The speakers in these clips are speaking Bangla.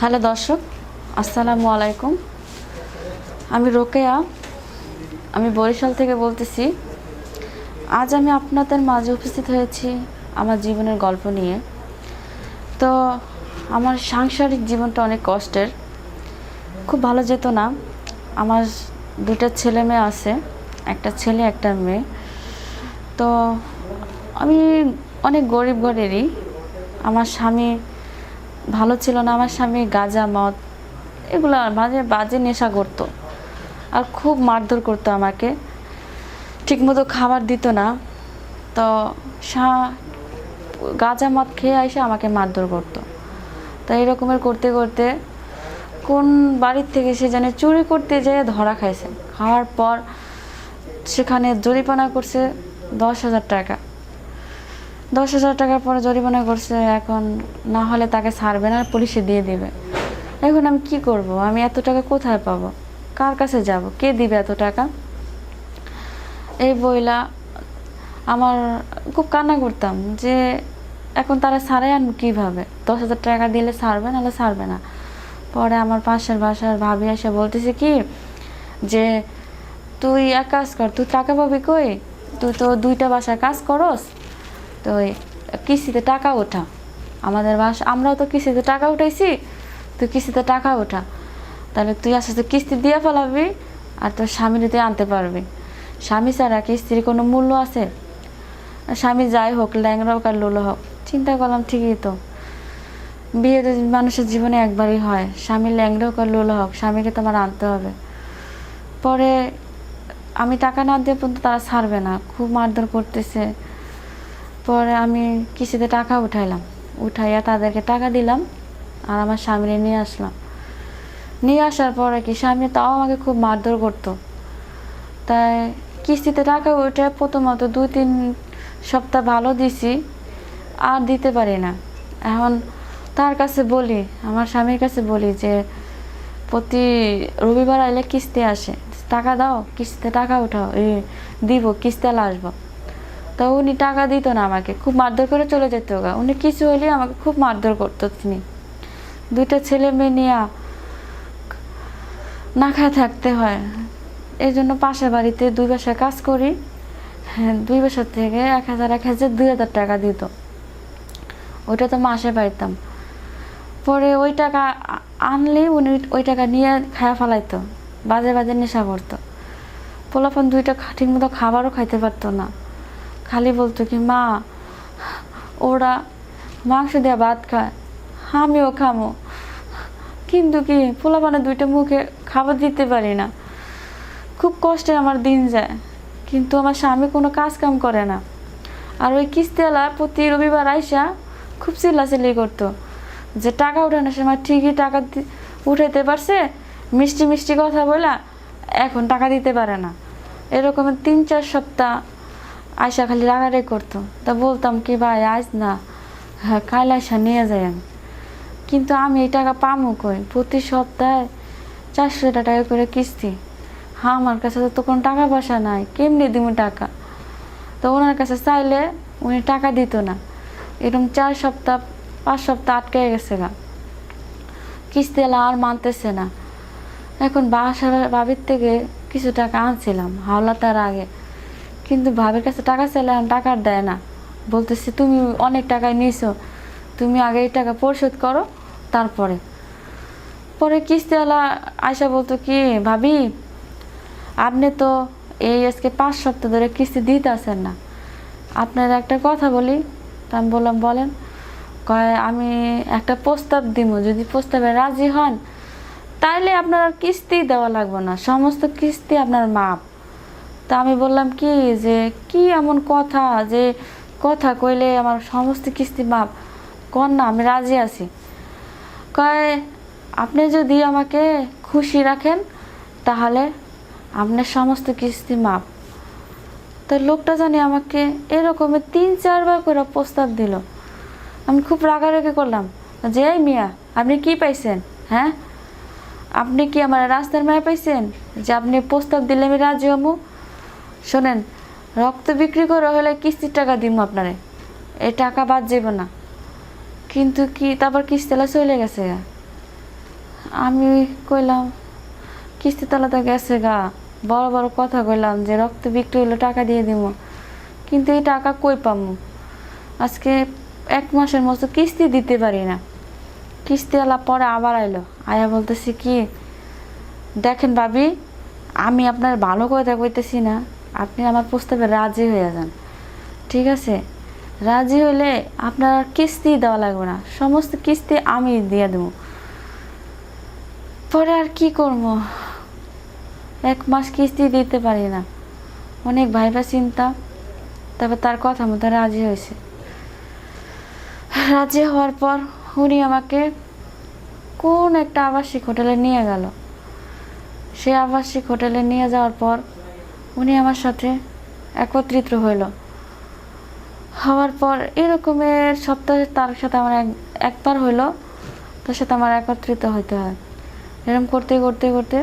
হ্যালো দর্শক, আসসালামু আলাইকুম। আমি রোকেয়া, আমি বরিশাল থেকে বলতেছি। আজ আমি আপনাদের মাঝে উপস্থিত হয়েছি আমার জীবনের গল্প নিয়ে। তো আমার সাংসারিক জীবনটা অনেক কষ্টের, খুব ভালো যেত না। আমার দুটো ছেলে মেয়ে আছে, একটা ছেলে একটা মেয়ে। তো আমি অনেক গরিব ঘরেরই। আমার স্বামী ভালো ছিল না। আমার স্বামী গাঁজা মদ এগুলো মাঝে বাজে নেশা করতো, আর খুব মারধর করতো আমাকে, ঠিকমতো খাবার দিত না। তো গাঁজা মদ খেয়ে এসে আমাকে মারধর করতো। তো এরকমের করতে করতে কোন বাড়ির থেকে সে জানে চুরি করতে যেয়ে ধরা খাইছে। খাওয়ার পর সেখানে জরিমানা করছে 10,000 টাকা। 10,000 টাকার পরে জরিমানা করছে। এখন না হলে তাকে ছাড়বে না, পুলিশে দিয়ে দিবে। এখন আমি কি করব? আমি এত টাকা কোথায় পাবো? কার কাছে যাব? কে দিবে এত টাকা? এই বইলা আমার খুব কান্না করতাম যে এখন তারা ছাড়ে আনবো কীভাবে? 10,000 টাকা দিলে ছাড়বে, নাহলে ছাড়বে না। পরে আমার পাশের বাসার ভাবি এসে বলতেছে কি যে তুই এক কাজ কর, তুই টাকা পাবি কই? তুই তো 2টা বাসায় কাজ করস, তো কিস্তিতে টাকা ওঠা। আমাদের আমরাও তো কিস্তিতে টাকা উঠাইছি, তুই কিস্তিতে টাকা ওঠা। তাহলে তুই আস্তে আস্তে কিস্তি দিয়ে ফেলাবি, আর তোর স্বামীর তুই আনতে পারবি। স্বামী ছাড়া কিস্তির কোনো মূল্য আছে? স্বামী যাই হোক, ল্যাংড়া হোক আর লুলো হোক। চিন্তা করলাম ঠিকই তো, বিয়ে তো মানুষের জীবনে একবারই হয়। স্বামী ল্যাংড়া হোক আর লুলো হোক, স্বামীকে তো আমার আনতে হবে। পরে আমি টাকা না দিয়ে পর্যন্ত তারা ছাড়বে না, খুব মারধর করতেছে। পরে আমি কিস্তিতে টাকা উঠাইয়া তাদেরকে টাকা দিলাম, আর আমার স্বামীরে নিয়ে আসলাম। নিয়ে আসার পরে কি স্বামী তাও আমাকে খুব মারধর করতো। তাই কিস্তিতে টাকা উঠে প্রথমত 2-3 সপ্তাহ ভালো দিছি, আর দিতে পারি না। এখন তার কাছে বলি, আমার স্বামীর কাছে বলি যে প্রতি রবিবার আইলে কিস্তি আসে, টাকা দাও, কিস্তিতে টাকা উঠাও, দিব, কিস্তি আসবো। তো উনি টাকা দিত না আমাকে, খুব মারধর করে চলে যেত গা। উনি কিছু হলে আমাকে খুব মারধর করতো। তিনি 2টা ছেলে মেয়ে নিয়ে না খায় থাকতে হয়। এই জন্য পাশের বাড়িতে 2 বাসায় কাজ করি। হ্যাঁ, 2 বাসার থেকে 1,000 2,000 টাকা দিত, ওইটা তো মাসে পাইতাম। পরে ওই টাকা আনলেই উনি ওই টাকা নিয়ে খায়া ফেলাইতো, বাজে বাজে নেশা করতো। পোলাপান 2টা ঠিকমতো খাবারও খাইতে পারতো না। খালি বলতো কি মা, ওরা মাংস দিয়ে ভাত খায়, আমিও খামো, কিন্তু কি পোলাপানে 2টা মুখে খাবার দিতে পারি না। খুব কষ্টে আমার দিন যায়, কিন্তু আমার স্বামী কোনো কাজ কাম করে না। আর ওই কিস্তিওয়ালা প্রতি রবিবার আইসা খুব চিল্লাচিল্লি করতো যে টাকা উঠানোর সময় ঠিকই টাকা উঠাইতে পারছে, মিষ্টি মিষ্টি কথা বলা, এখন টাকা দিতে পারে না। এরকম 3-4 সপ্তাহ আয়সা খালি রাগারাগি করতো। তা বলতাম কি ভাই আজ না, হ্যাঁ কাল আয়সা নিয়ে যাই আমি। কিন্তু আমি এই টাকা পামো কই? প্রতি সপ্তাহে 400 টাকা করে কিস্তি। হ্যাঁ, আমার কাছে তো কোনো টাকা পয়সা নাই, কেমনি দিব টাকা? তো ওনার কাছে চাইলে উনি টাকা দিত না। এরকম 4 সপ্তাহ 5 সপ্তাহ আটকে গেছে গা, কিস্তি এলা আর মানতেছে না। এখন ভাবির থেকে কিছু টাকা আনছিলাম হাওলাতার আগে, কিন্তু ভাবির কাছে টাকা চাইলে টাকা দেয় না। বলতেছি তুমি অনেক টাকায় নিয়েছো, তুমি আগে এই টাকা পরিশোধ করো, তারপরে। পরে কিস্তিওয়ালা আয়সা বলতো কি ভাবি, আপনি তো এই আজকে 5 সপ্তাহ ধরে কিস্তি দিতে আসেন না, আপনার একটা কথা বলি। তা আমি বললাম বলেন। কয় আমি একটা প্রস্তাব দিব, যদি প্রস্তাবে রাজি হন তাইলে আপনার আর কিস্তি দেওয়া লাগবে না, সমস্ত কিস্তি আপনার মাপ। তা আমি বললাম কি যে কি এমন কথা, যে কথা কইলে আমার সমস্ত কিস্তি মাপ? কন না, আমি রাজি আছি। কয় আপনি যদি আমাকে খুশি রাখেন তাহলে আপনার সমস্ত কিস্তি মাপ। তো লোকটা জানি আমাকে এরকমের 3-4 বার করে প্রস্তাব দিল। আমি খুব রাগারাগি করলাম যে এই মিয়া, আপনি কি পাইছেন? হ্যাঁ, আপনি কি আমার রাস্তার মায়া পাইছেন যে আপনি প্রস্তাব দিলে আমি রাজি হমু? শোনেন, রক্ত বিক্রি করে হলে কিস্তির টাকা দিব আপনারে, এই টাকা বাদ যাব না। কিন্তু কি তারপর কিস্তিলা চলে গেছে। আমি কইলাম কিস্তি তলা তো গেছে গা, বড় বড় কথা কইলাম যে রক্ত বিক্রি হলো টাকা দিয়ে দিব, কিন্তু এই টাকা কই পামু? আজকে 1 মাসের মতো কিস্তি দিতে পারি না। কিস্তিওয়ালা পরে আবার আইলো, আয়া বলতেছি কি, দেখেন ভাবি, আমি আপনার ভালো কথা কইতেছি না, আপনি আমার প্রস্তাবে রাজি হয়ে যান, ঠিক আছে? রাজি হলে আপনার আর কিস্তি দেওয়া লাগবে না, সমস্ত কিস্তি আমি দিয়ে দেবো। পরে আর কি করবো, 1 মাস কিস্তি দিতে পারি না, অনেক ভাইবা চিন্তা, তবে তার কথা মতো রাজি হয়েছে। রাজি হওয়ার পর উনি আমাকে কোন একটা আবাসিক হোটেলে নিয়ে গেল। সেই আবাসিক হোটেলে নিয়ে যাওয়ার পর উনি আমার সাথে একত্রিত হইল। হওয়ার পর এরকমের সপ্তাহে তার সাথে আমার একবার হইলো, তার সাথে আমার একত্রিত হইতে হয়। এরকম করতে করতে করতে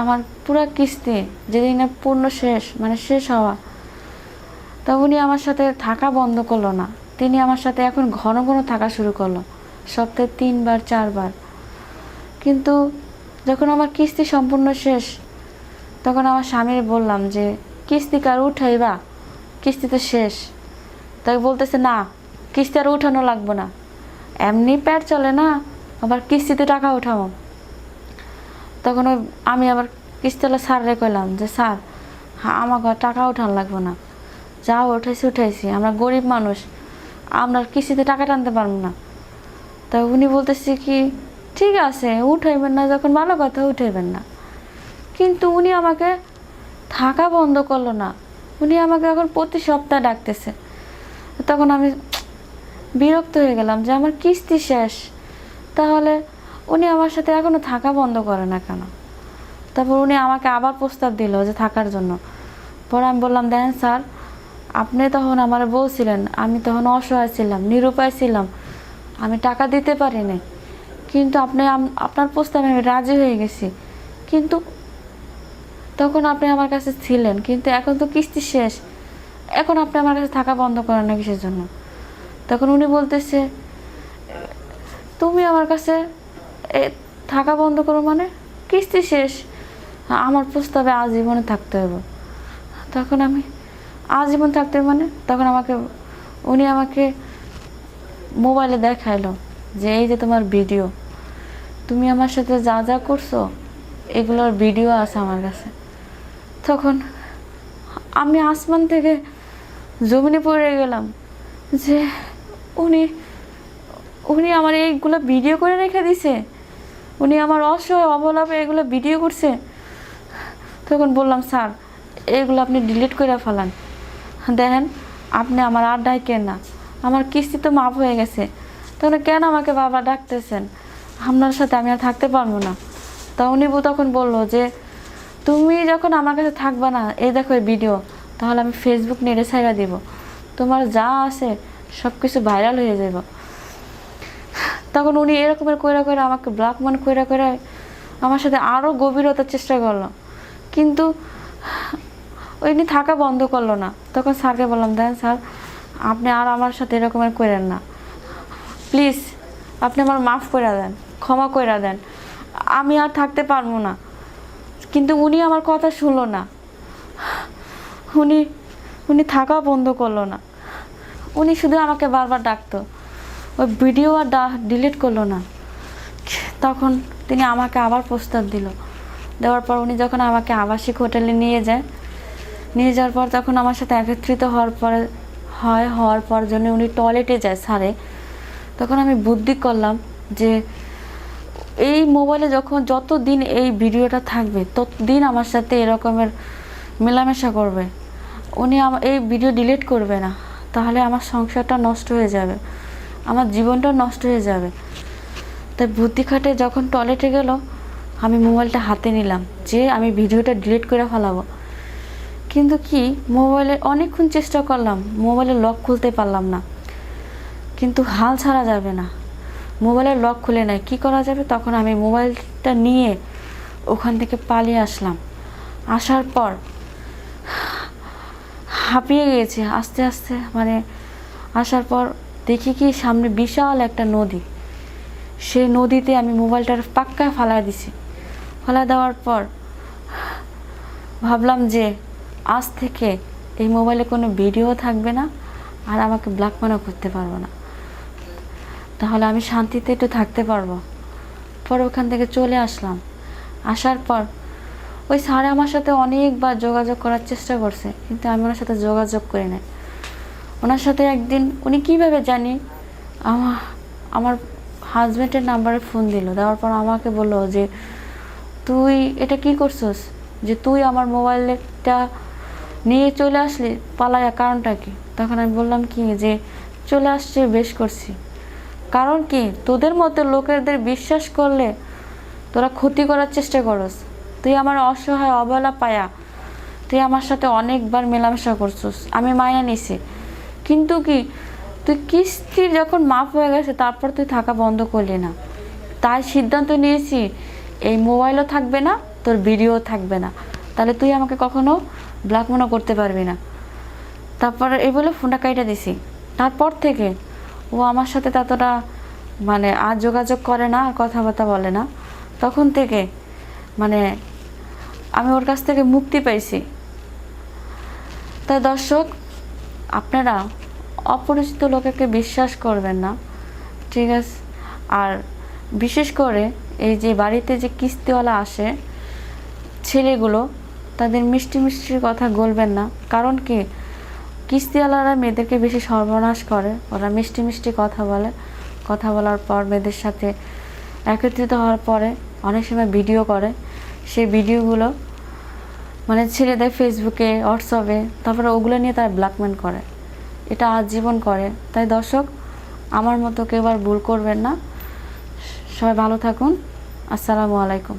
আমার পুরা কিস্তি যেদিন না পূর্ণ শেষ, মানে শেষ হওয়া, তা উনি আমার সাথে থাকা বন্ধ করলো না। তিনি আমার সাথে এখন ঘন ঘন থাকা শুরু করলো, সপ্তাহে 3 বার 4 বার। কিন্তু যখন আমার কিস্তি সম্পূর্ণ শেষ, তখন আমার স্বামীর বললাম যে কিস্তি কার উঠাইবা, কিস্তি তো শেষ। তাই বলতেছে না, কিস্তি আর উঠানো লাগবে না, এমনি পেট চলে না, আবার কিস্তিতে টাকা উঠাবো। তখন আমি আবার কিস্তিওয়ালা স্যাররে কইলাম যে স্যার, হ্যাঁ আমাকে টাকা উঠানো লাগবে না, যা উঠাইছি উঠাইছি, আমরা গরিব মানুষ, আমরা কিস্তিতে টাকা টানতে পারবো না। তা উনি বলতেছে কি, ঠিক আছে উঠাইবেন না যখন ভালো কথা, উঠাইবেন না। কিন্তু উনি আমাকে থাকা বন্ধ করলো না, উনি আমাকে এখন প্রতি সপ্তাহে ডাকতেছে। তখন আমি বিরক্ত হয়ে গেলাম যে আমার কিস্তি শেষ, তাহলে উনি আমার সাথে এখনো থাকা বন্ধ করে না কেন? তারপর উনি আমাকে আবার প্রস্তাব দিল যে থাকার জন্য। পরে আমি বললাম, দেখেন স্যার, আপনি তখন আমার বলছিলেন, আমি তখন অসহায় ছিলাম, নিরুপায় ছিলাম, আমি টাকা দিতে পারি নাই, কিন্তু আপনি আপনার প্রস্তাবে আমি রাজি হয়ে গেছি, কিন্তু তখন আপনি আমার কাছে ছিলেন, কিন্তু এখন তো কিস্তি শেষ, এখন আপনি আমার কাছে থাকা বন্ধ করেন না কিসের জন্য? তখন উনি বলতেছে, তুমি আমার কাছে থাকা বন্ধ করো মানে? কিস্তি শেষ, আমার প্রস্তাবে আজীবনে থাকতে হবে। তখন আমি, আজীবন থাকতে মানে? তখন উনি আমাকে মোবাইলে দেখাইলো যে এই যে তোমার ভিডিও, তুমি আমার সাথে যা যা করছো এগুলোর ভিডিও আছে আমার কাছে। তখন আমি আসমান থেকে জমিনে পড়ে গেলাম যে উনি উনি আমার এইগুলো ভিডিও করে রেখে দিছে, উনি আমার অসহায় অবলাপে এগুলো ভিডিও করছে। তখন বললাম, স্যার এগুলো আপনি ডিলিট করে ফেলান, দেখেন আপনি আমার আর ডাকেন না, আমার কিস্তি তো মাফ হয়ে গেছে, তাহলে কেন আমাকে বাবা ডাকতেছেন? আপনার সাথে আমি আর থাকতে পারবো না। তা উনি তখন বললো যে তুমি যখন আমার কাছে থাকবা না, এই দেখো এই ভিডিও, তাহলে আমি ফেসবুক নেড়ে ছাইড়া দিব, তোমার যা আছে সব কিছু ভাইরাল হয়ে যাব। তখন উনি এরকমের কইরা কইরা আমাকে ব্ল্যাকমেল কইরা কইরা আমার সাথে আরও গভীরতার চেষ্টা করলো, কিন্তু উনি থাকা বন্ধ করলো না। তখন স্যারকে বললাম, দেখেন স্যার, আপনি আর আমার সাথে এরকমের করেন না, প্লিজ আপনি আমার মাফ করে দেন, ক্ষমা করে দেন, আমি আর থাকতে পারবো না। কিন্তু উনি আমার কথা শুনলো না, উনি থাকা বন্ধ করলো না, উনি শুধু আমাকে বারবার ডাকতো, ওই ভিডিও আর ডিলিট করলো না। তখন তিনি আমাকে আবার প্রস্তাব দিল, দেওয়ার পর উনি যখন আমাকে আবাসিক হোটেলে নিয়ে যাওয়ার পর তখন আমার সাথে একত্রিত হওয়ার পর জন্য উনি টয়লেটে যায় সারে। তখন আমি বুদ্ধি করলাম যে এই মোবাইলে যতদিন এই ভিডিওটা থাকবে ততদিন আমার সাথে এরকমের মেলামেশা করবে, উনি এই ভিডিও ডিলিট করবে না, তাহলে আমার সংসারটা নষ্ট হয়ে যাবে, আমার জীবনটা নষ্ট হয়ে যাবে। তাই বুদ্ধি খাটে যখন টয়লেটে গেল, আমি মোবাইলটা হাতে নিলাম যে আমি ভিডিওটা ডিলিট করে ফেলাবো। কিন্তু কি, মোবাইলে অনেকক্ষণ চেষ্টা করলাম, মোবাইলের লক খুলতে পারলাম না, কিন্তু হাল ছাড়া যাবে না, মোবাইলের লক খুলে নাই, কি করা যাবে? তখন আমি মোবাইলটা নিয়ে ওখান থেকে পালিয়ে আসলাম। আসার পর হাঁপিয়ে গিয়েছে আস্তে আস্তে, মানে আসার পর দেখি কি সামনে বিশাল একটা নদী, সেই নদীতে আমি মোবাইলটার পাক্কা ফালাই দিছি। ফালাই দেওয়ার পর ভাবলাম যে আজ থেকে এই মোবাইলে কোনো ভিডিও থাকবে না, আর আমাকে ব্ল্যাকমেলও করতে পারবো না, তাহলে আমি শান্তিতে একটু থাকতে পারবো। পরে ওখান থেকে চলে আসলাম। আসার পর ওই স্যার আমার সাথে অনেকবার যোগাযোগ করার চেষ্টা করছে, কিন্তু আমি ওনার সাথে যোগাযোগ করি নাই। ওনার সাথে একদিন উনি কীভাবে জানি আমার হাজব্যান্ডের নাম্বারে ফোন দিল, দেওয়ার পর আমাকে বললো যে তুই এটা কি করছস, যে তুই আমার মোবাইলটা নিয়ে চলে আসলি পালায়া, কারণটা কি? তখন আমি বললাম কি যে চলে আসছে বেশ করছি, কারণ কি তোদের মতো লোকেদের বিশ্বাস করলে তোরা ক্ষতি করার চেষ্টা করস। তুই আমার অসহায় অবহেলা পায়া তুই আমার সাথে অনেকবার মেলামেশা করছিস, আমি মায়া নিছি, কিন্তু কি তুই কিস্তির যখন মাপ হয়ে গেছে তারপর তুই থাকা বন্ধ করলি না। তাই সিদ্ধান্ত নিয়েছি এই মোবাইলও থাকবে না, তোর ভিডিও থাকবে না, তাহলে তুই আমাকে কখনো ব্ল্যাকমেলও করতে পারবি না। তারপর এই বলে ফোনটা কাইটা দিছি। তারপর থেকে ও আমার সাথে ততটা মানে আর যোগাযোগ করে না, আর কথাবার্তা বলে না। তখন থেকে মানে আমি ওর কাছ থেকে মুক্তি পাইছি। তাই দর্শক, আপনারা অপরিচিত লোকেকে বিশ্বাস করবেন না, ঠিক আছে? আর বিশেষ করে এই যে বাড়িতে যে কিস্তিওয়ালা আসে ছেলেগুলো, তাদের মিষ্টি মিষ্টি কথা বলবেন না। কারণ কি কিস্তিওয়ালারা মেয়েদেরকে বেশি সর্বনাশ করে, ওরা মিষ্টি মিষ্টি কথা বলে। কথা বলার পর মেয়েদের সাথে একত্রিত হওয়ার পরে অনেক সময় ভিডিও করে, সেই ভিডিওগুলো মানে ছেড়ে দেয় ফেসবুকে, হোয়াটসঅ্যাপে, তারপরে ওগুলো নিয়ে তারা ব্ল্যাকমেল করে। এটা আজীবন করে। তাই দর্শক, আমার মতো কেউ আর ভুল করবেন না। সবাই ভালো থাকুন। আসসালামু আলাইকুম।